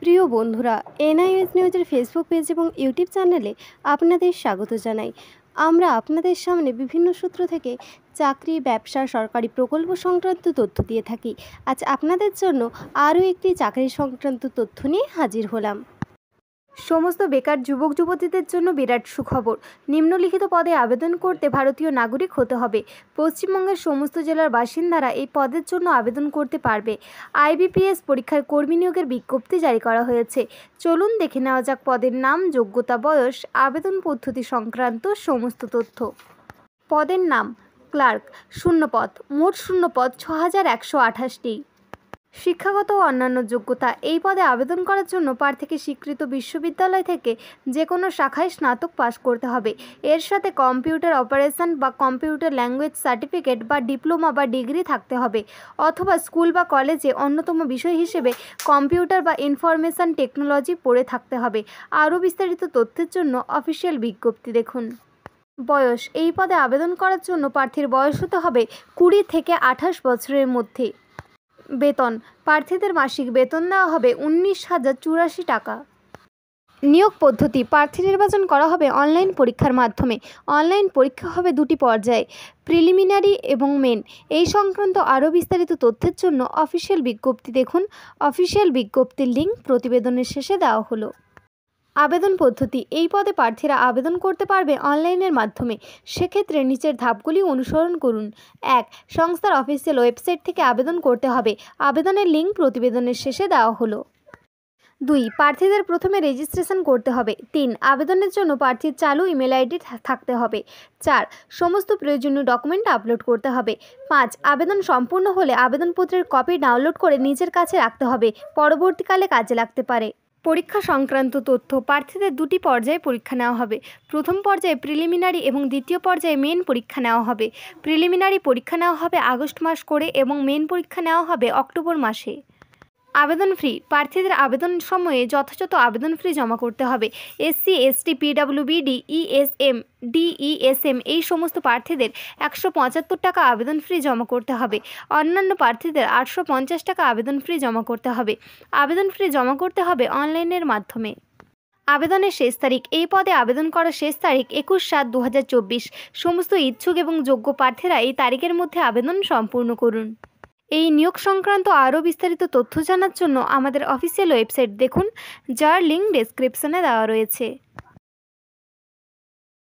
প্রিয় বন্ধুরা, এনআইএস নিউজের ফেসবুক পেজ এবং ইউটিউব চ্যানেলে আপনাদের স্বাগত জানাই। আমরা আপনাদের সামনে বিভিন্ন সূত্র থেকে চাকরি, ব্যবসা, সরকারি প্রকল্প সংক্রান্ত তথ্য দিয়ে থাকি। আজ আপনাদের জন্য আরও একটি চাকরি সংক্রান্ত তথ্য নিয়ে হাজির হলাম। সমস্ত বেকার যুবক যুবতীদের জন্য বিরাট সুখবর। নিম্নলিখিত পদে আবেদন করতে ভারতীয় নাগরিক হতে হবে। পশ্চিমবঙ্গের সমস্ত জেলার বাসিন্দারা এই পদের জন্য আবেদন করতে পারবে। আইবিপিএস পরীক্ষার কর্মী নিয়োগের বিজ্ঞপ্তি জারি করা হয়েছে। চলুন দেখে নেওয়া যাক পদের নাম, যোগ্যতা, বয়স, আবেদন পদ্ধতি সংক্রান্ত সমস্ত তথ্য। পদের নাম ক্লার্ক, শূন্যপদ, মোট শূন্যপদ 6128টি। শিক্ষাগত ও অন্যান্য যোগ্যতা। এই পদে আবেদন করার জন্য প্রার্থীকে স্বীকৃত বিশ্ববিদ্যালয় থেকে যে কোনো শাখায় স্নাতক পাশ করতে হবে। এর সাথে কম্পিউটার অপারেশন বা কম্পিউটার ল্যাঙ্গুয়েজ সার্টিফিকেট বা ডিপ্লোমা বা ডিগ্রি থাকতে হবে, অথবা স্কুল বা কলেজে অন্যতম বিষয় হিসেবে কম্পিউটার বা ইনফরমেশন টেকনোলজি পড়ে থাকতে হবে। আরও বিস্তারিত তথ্যের জন্য অফিসিয়াল বিজ্ঞপ্তি দেখুন। বয়স। এই পদে আবেদন করার জন্য প্রার্থীর বয়স হতে হবে 20 থেকে 28 বছরের মধ্যে। বেতন। প্রার্থীদের মাসিক বেতন দেওয়া হবে 19,084 টাকা। নিয়োগ পদ্ধতি। প্রার্থী নির্বাচন করা হবে অনলাইন পরীক্ষার মাধ্যমে। অনলাইন পরীক্ষা হবে 2টি পর্যায়ে, প্রিলিমিনারি এবং মেন। এই সংক্রান্ত আরও বিস্তারিত তথ্যের জন্য অফিসিয়াল বিজ্ঞপ্তি দেখুন। অফিসিয়াল বিজ্ঞপ্তির লিঙ্ক প্রতিবেদনের শেষে দেওয়া হলো। আবেদন পদ্ধতি। এই পদে প্রার্থীরা আবেদন করতে পারবে অনলাইনের মাধ্যমে। সেক্ষেত্রে নিচের ধাপগুলি অনুসরণ করুন। 1. সংস্থার অফিসিয়াল ওয়েবসাইট থেকে আবেদন করতে হবে। আবেদনের লিঙ্ক প্রতিবেদনের শেষে দেওয়া হলো। 2. প্রার্থীদের প্রথমে রেজিস্ট্রেশন করতে হবে। 3. আবেদনের জন্য প্রার্থীর চালু ইমেল আইডি থাকতে হবে। 4. সমস্ত প্রয়োজনীয় ডকুমেন্ট আপলোড করতে হবে। 5. আবেদন সম্পূর্ণ হলে আবেদনপত্রের কপি ডাউনলোড করে নিজের কাছে রাখতে হবে, পরবর্তীকালে কাজে লাগতে পারে। পরীক্ষা সংক্রান্ত তথ্য। প্রার্থীদের 2টি পর্যায়ে পরীক্ষা নেওয়া হবে। প্রথম পর্যায়ে প্রিলিমিনারি এবং দ্বিতীয় পর্যায়ে মেন পরীক্ষা নেওয়া হবে। প্রিলিমিনারি পরীক্ষা নেওয়া হবে আগস্ট মাস করে এবং মেন পরীক্ষা নেওয়া হবে অক্টোবর মাসে। আবেদন ফি। প্রার্থীদের আবেদন সময়ে যথাযথ আবেদন ফি জমা করতে হবে। এসসি, এসটি, পিডব্লিউবিডি, ইএসএম, ডিইএসএম এই সমস্ত প্রার্থীদের 175 টাকা আবেদন ফি জমা করতে হবে। অন্যান্য প্রার্থীদের 850 টাকা আবেদন ফি জমা করতে হবে। আবেদন ফি জমা করতে হবে অনলাইনের মাধ্যমে। আবেদনের শেষ তারিখ। এই পদে আবেদন করার শেষ তারিখ 21/7/2024। সমস্ত ইচ্ছুক এবং যোগ্য প্রার্থীরা এই তারিখের মধ্যে আবেদন সম্পূর্ণ করুন। এই নিয়োগ সংক্রান্ত আরও বিস্তারিত তথ্য জানার জন্য আমাদের অফিসিয়াল ওয়েবসাইট দেখুন, যার লিঙ্ক ডেসক্রিপশনে দেওয়া রয়েছে।